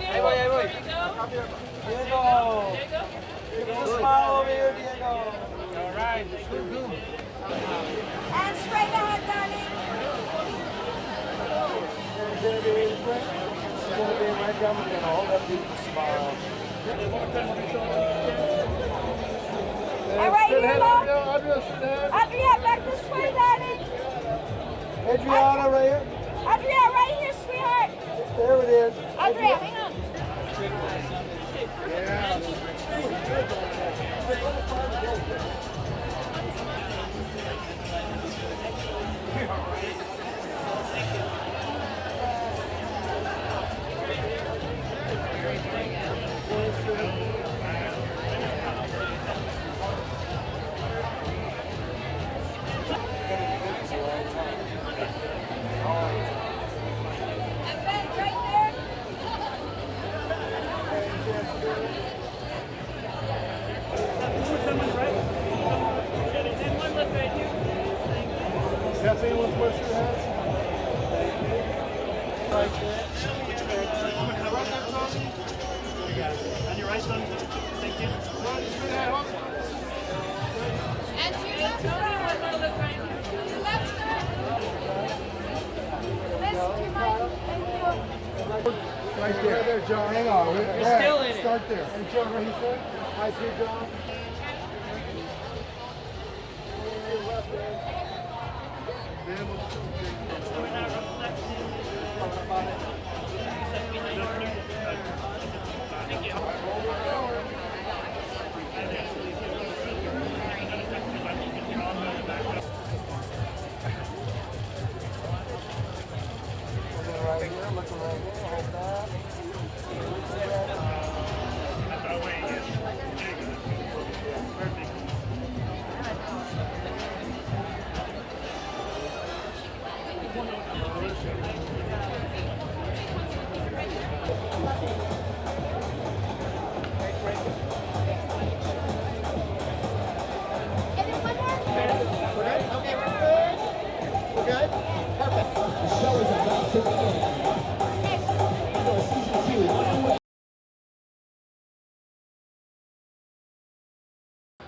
Ahí voy, ahí voy. Diego. Diego, smile over here, Diego. All right. And straight ahead, darling. Genevieve, right down the middle. Hold up, beautiful smile. And right here, love. Adria, back this way, darling. Adriana, right here. Adria, right here, sweetheart. There it is. Adria, hang on. Kathleen, what's your hat? Right there. On your right, son. Thank you. And to your left, to your left, sir. Listen, do you mind? Thank you. Right there, John. Hang on. You're still in it. Start there. And John, right here. I see John.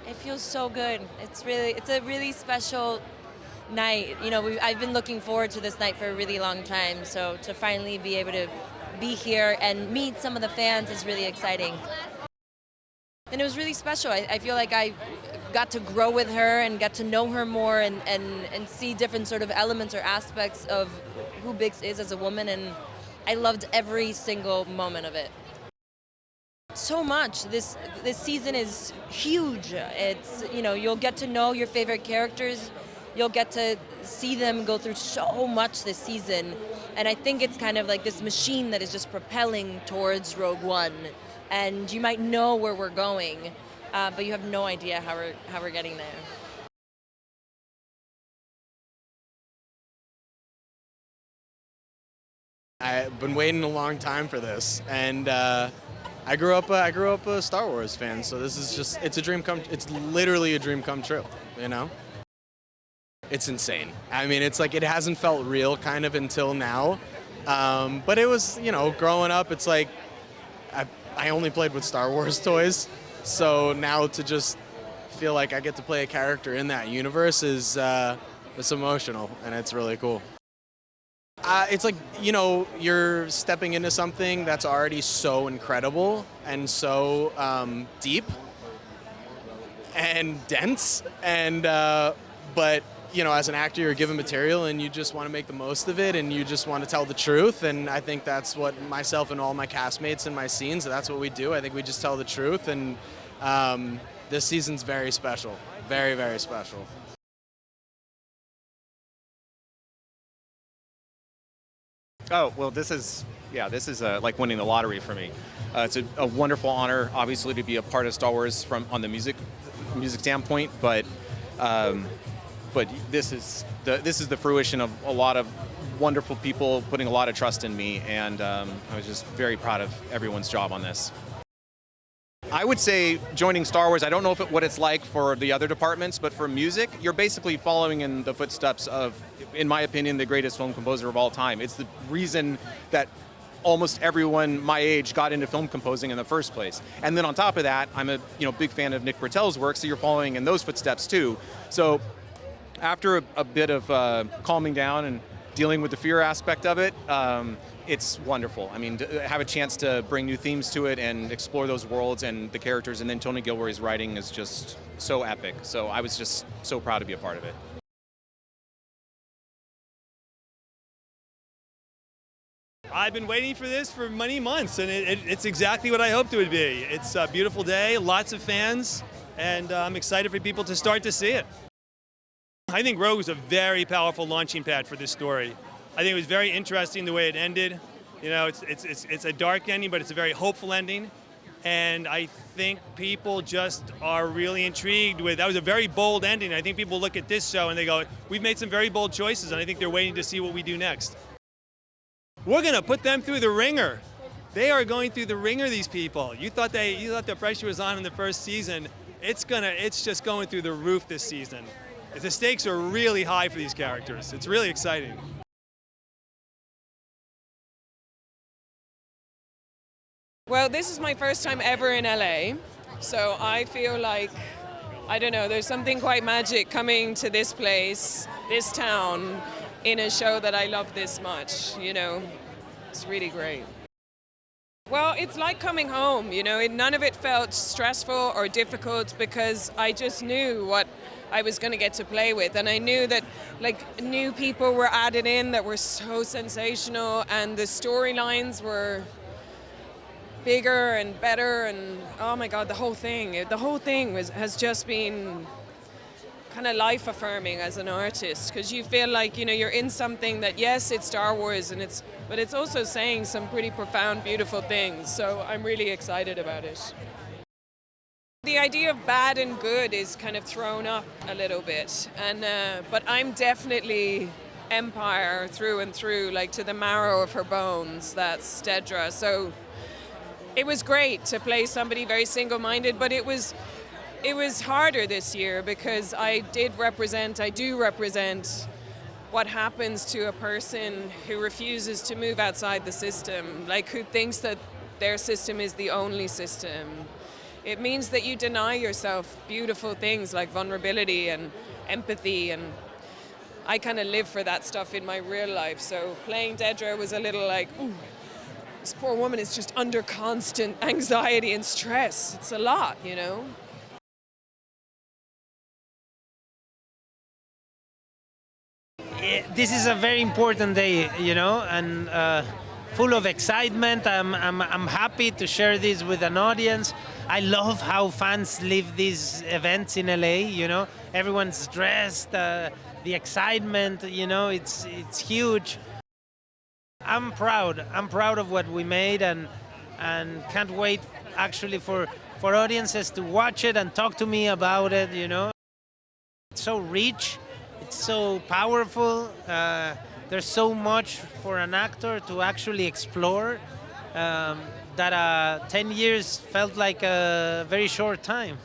It feels so good. It's a really special night. You know, I've been looking forward to this night for a really long time. So to finally be able to be here and meet some of the fans is really exciting. And it was really special. I feel like I got to grow with her and get to know her more and see different sort of elements or aspects of who Biggs is as a woman, and I loved every single moment of it. So much. This season is huge. It's, you know, you'll get to know your favorite characters. You'll get to see them go through so much this season. And I think it's kind of like this machine that is just propelling towards Rogue One. And you might know where we're going, but you have no idea how we're getting there. I've been waiting a long time for this, and I grew up a Star Wars fan, so this is just, it's literally a dream come true, you know? It's insane. I mean, it's like, it hasn't felt real kind of until now, but it was, you know, growing up, it's like, I only played with Star Wars toys, so now to just feel like I get to play a character in that universe is, it's emotional, and it's really cool. It's like, you know, you're stepping into something that's already so incredible and so deep and dense, and but, you know, as an actor, you're given material and you just want to make the most of it and you just want to tell the truth, and I think that's what myself and all my castmates in my scenes, that's what we do. I think we just tell the truth, and this season's very special, very, very special. Oh, well, this is like winning the lottery for me. It's a wonderful honor, obviously, to be a part of Star Wars on the music standpoint, but this is the fruition of a lot of wonderful people putting a lot of trust in me, and I was just very proud of everyone's job on this. I would say joining Star Wars, I don't know what it's like for the other departments, but for music, you're basically following in the footsteps of, in my opinion, the greatest film composer of all time. It's the reason that almost everyone my age got into film composing in the first place. And then on top of that, I'm a big fan of Nick Britell's work, so you're following in those footsteps too. So after a bit of calming down and dealing with the fear aspect of it, it's wonderful. I mean, to have a chance to bring new themes to it and explore those worlds and the characters, and then Tony Gilroy's writing is just so epic. So I was just so proud to be a part of it. I've been waiting for this for many months, and it's exactly what I hoped it would be. It's a beautiful day, lots of fans, and I'm excited for people to start to see it. I think Rogue was a very powerful launching pad for this story. I think it was very interesting the way it ended. You know, it's a dark ending, but it's a very hopeful ending. And I think people just are really intrigued with, that was a very bold ending. I think people look at this show and they go, we've made some very bold choices, and I think they're waiting to see what we do next. We're gonna put them through the ringer. They are going through the ringer, these people. You thought the pressure was on in the first season. It's just going through the roof this season. The stakes are really high for these characters. It's really exciting. Well, this is my first time ever in LA, so I feel like, I don't know, there's something quite magic coming to this place, this town, in a show that I love this much, you know. It's really great. Well, it's like coming home, you know. None of it felt stressful or difficult because I just knew what I was going to get to play with, and I knew that like new people were added in that were so sensational, and the storylines were bigger and better, and oh my God, the whole thing has just been kind of life affirming as an artist, because you feel like, you know, you're in something that, yes, it's Star Wars, but it's also saying some pretty profound, beautiful things. So I'm really excited about it. The idea of bad and good is kind of thrown up a little bit, and but I'm definitely Empire through and through, like to the marrow of her bones. That's Deedra. So it was great to play somebody very single-minded, but it was harder this year because I do represent what happens to a person who refuses to move outside the system, like who thinks that their system is the only system. It means that you deny yourself beautiful things like vulnerability and empathy, and I kind of live for that stuff in my real life. So playing Deedra was a little like, ooh, this poor woman is just under constant anxiety and stress. It's a lot, you know? This is a very important day, you know, and full of excitement. I'm happy to share this with an audience. I love how fans live these events in LA, you know. Everyone's dressed, the excitement, you know, it's huge. I'm proud of what we made, and can't wait actually for audiences to watch it and talk to me about it, you know. It's so rich, it's so powerful. There's so much for an actor to actually explore that 10 years felt like a very short time.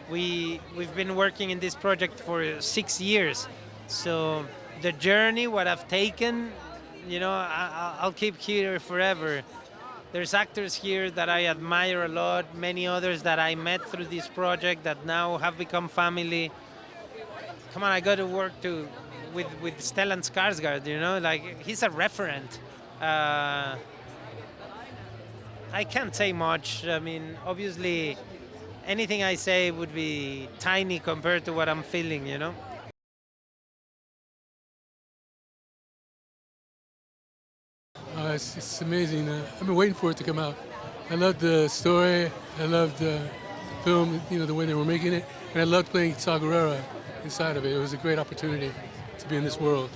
We've been working in this project for 6 years, so the journey, what I've taken, you know, I'll keep here forever. There's actors here that I admire a lot, many others that I met through this project that now have become family. Come on, I got to work with Stellan Skarsgård, you know, like he's a referent. I can't say much. I mean, obviously, anything I say would be tiny compared to what I'm feeling, you know. It's amazing. I've been waiting for it to come out. I loved the story. I loved the film, you know, the way they were making it. And I loved playing Saw Gerrera inside of it. It was a great opportunity to be in this world.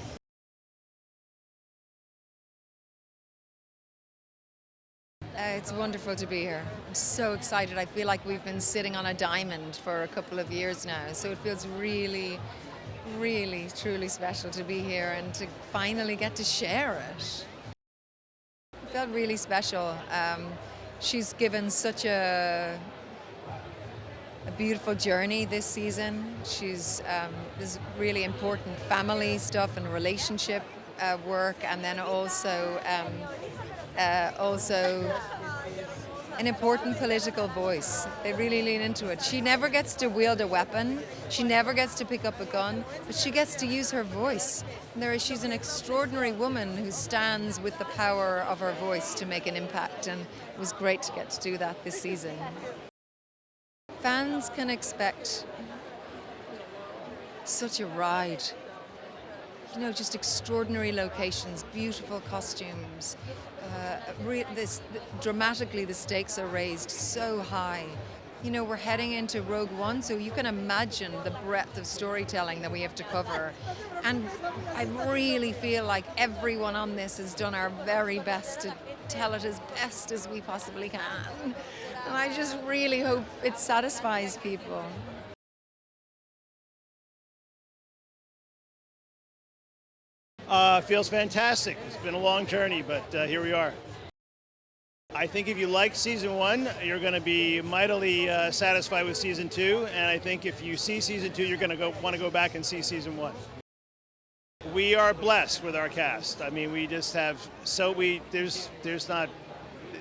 It's wonderful to be here. I'm so excited. I feel like we've been sitting on a diamond for a couple of years now. So it feels really, really, truly special to be here and to finally get to share it. It felt really special. she's given such a beautiful journey this season. She's there's really important family stuff and relationship work, and then also an important political voice. They really lean into it. She never gets to wield a weapon. She never gets to pick up a gun, but she gets to use her voice. She's an extraordinary woman who stands with the power of her voice to make an impact, and it was great to get to do that this season. Fans can expect such a ride. Just extraordinary locations, beautiful costumes. Dramatically, the stakes are raised so high. We're heading into Rogue One, so you can imagine the breadth of storytelling that we have to cover. And I really feel like everyone on this has done our very best to tell it as best as we possibly can. And I just really hope it satisfies people. Feels fantastic. It's been a long journey, but here we are. I think if you like season 1, you're going to be mightily satisfied with season 2, and I think if you see season 2, you're going to want to go back and see season 1. We are blessed with our cast. I mean, we just have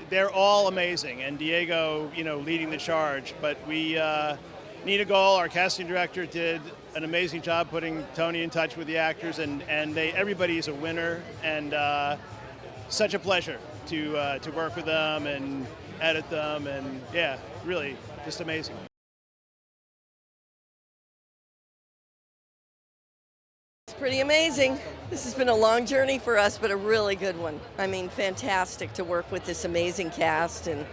they're all amazing, and Diego, leading the charge. But Nina Gall, our casting director, did an amazing job putting Tony in touch with the actors, and everybody is a winner, and such a pleasure to work with them and edit them, and yeah, really just amazing. It's pretty amazing. This has been a long journey for us, but a really good one. I mean, fantastic to work with this amazing cast, and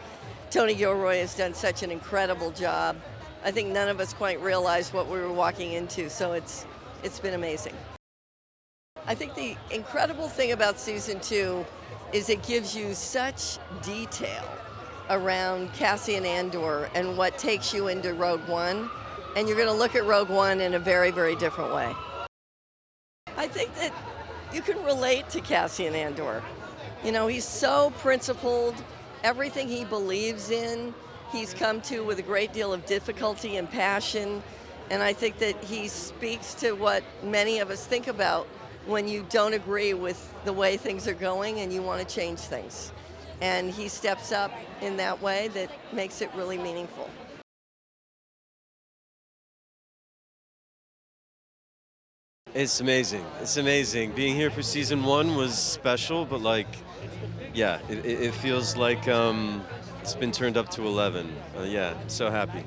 Tony Gilroy has done such an incredible job. I think none of us quite realized what we were walking into, so it's been amazing. I think the incredible thing about season 2 is it gives you such detail around Cassian Andor and what takes you into Rogue One, and you're going to look at Rogue One in a very, very different way. I think that you can relate to Cassian Andor. He's so principled. Everything he believes in, he's come to with a great deal of difficulty and passion, and I think that he speaks to what many of us think about when you don't agree with the way things are going and you want to change things. And he steps up in that way that makes it really meaningful. It's amazing. It's amazing. Being here for season 1 was special, but it feels like it's been turned up to 11. I'm so happy.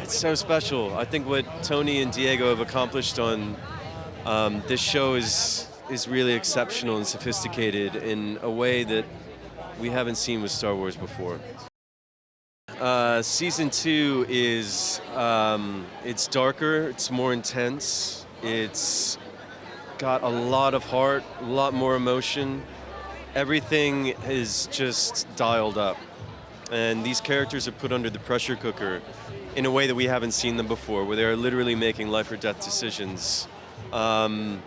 It's so special. I think what Tony and Diego have accomplished on this show is really exceptional and sophisticated in a way that we haven't seen with Star Wars before. Season 2 is it's darker, it's more intense, it's got a lot of heart, a lot more emotion. Everything is just dialed up, and these characters are put under the pressure cooker in a way that we haven't seen them before, where they are literally making life or death decisions. I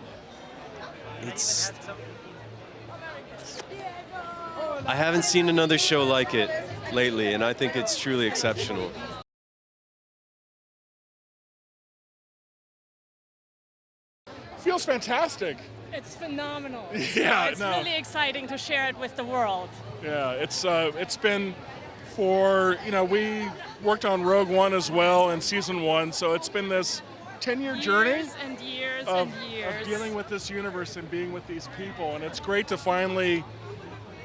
haven't seen another show like it lately, and I think it's truly exceptional. Feels fantastic. It's phenomenal. Yeah, it's really exciting to share it with the world. Yeah, it's been we worked on Rogue One as well in season 1, so it's been this 10-year journey years and years of dealing with this universe and being with these people, and it's great to finally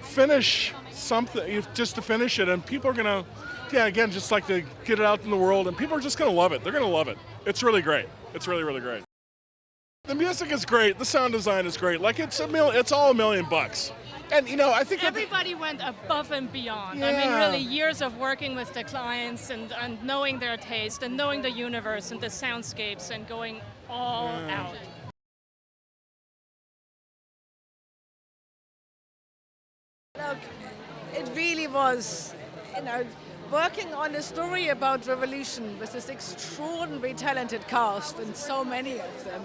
finish something, just to finish it, and people are gonna, just like to get it out in the world, and people are just gonna love it. They're gonna love it. It's really great. It's really, really great. The music is great. The sound design is great. Like it's all $1 million. And I think everybody went above and beyond. Yeah. I mean, really years of working with the clients and knowing their taste and knowing the universe and the soundscapes and going all out. Look, it really was, working on a story about revolution with this extraordinarily talented cast, and so many of them.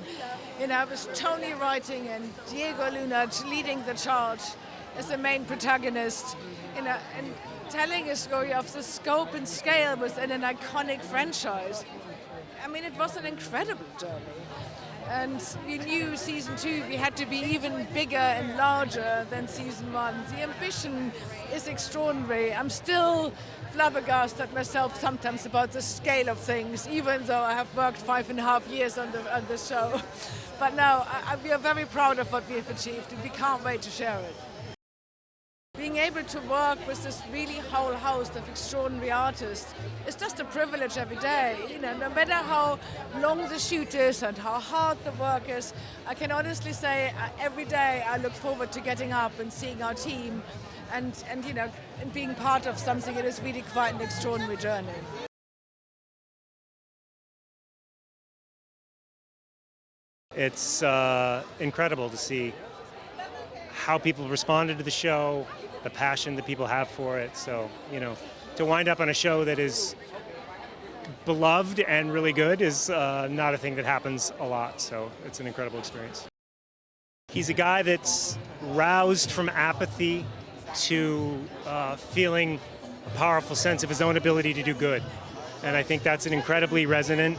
It was Tony writing and Diego Luna leading the charge as the main protagonist. And telling a story of the scope and scale within an iconic franchise. I mean, it was an incredible journey. And we knew season 2 we had to be even bigger and larger than season 1. The ambition is extraordinary. I'm still flabbergasted myself sometimes about the scale of things, even though I have worked 5.5 years on the show. But now we are very proud of what we have achieved, and we can't wait to share it. Being able to work with this really whole host of extraordinary artists is just a privilege every day. You know, no matter how long the shoot is and how hard the work is, I can honestly say every day I look forward to getting up and seeing our team and you know, and being part of something that is really quite an extraordinary journey. It's incredible to see how people responded to the show, the passion that people have for it. So, you know, to wind up on a show that is beloved and really good is not a thing that happens a lot. So it's an incredible experience. He's a guy that's roused from apathy to feeling a powerful sense of his own ability to do good. And I think that's an incredibly resonant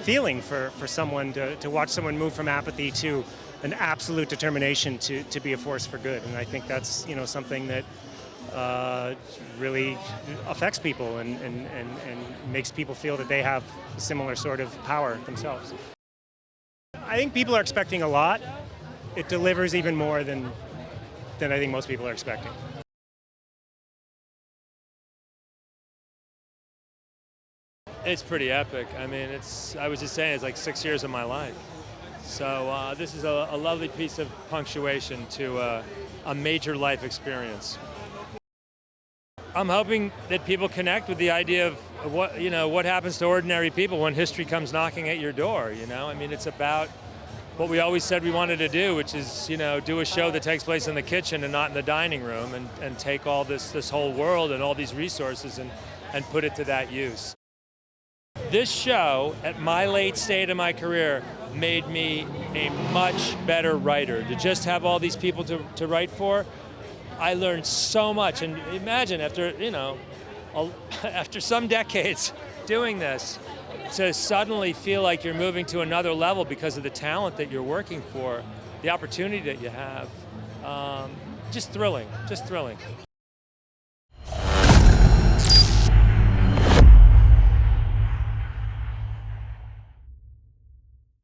feeling for someone to watch someone move from apathy to an absolute determination to be a force for good. And I think that's, you know, something that really affects people and makes people feel that they have a similar sort of power themselves. I think people are expecting a lot. It delivers even more than I think most people are expecting. It's pretty epic. I mean, I was just saying, it's like 6 years of my life. So this is a lovely piece of punctuation to a major life experience. I'm hoping that people connect with the idea of what happens to ordinary people when history comes knocking at your door. You know, I mean, it's about what we always said we wanted to do, which is, you know, do a show that takes place in the kitchen and not in the dining room, and take all this whole world and all these resources and put it to that use. This show, at my late state of my career, made me a much better writer. To just have all these people to write for, I learned so much. And imagine after some decades doing this, to suddenly feel like you're moving to another level because of the talent that you're working for, the opportunity that you have, just thrilling.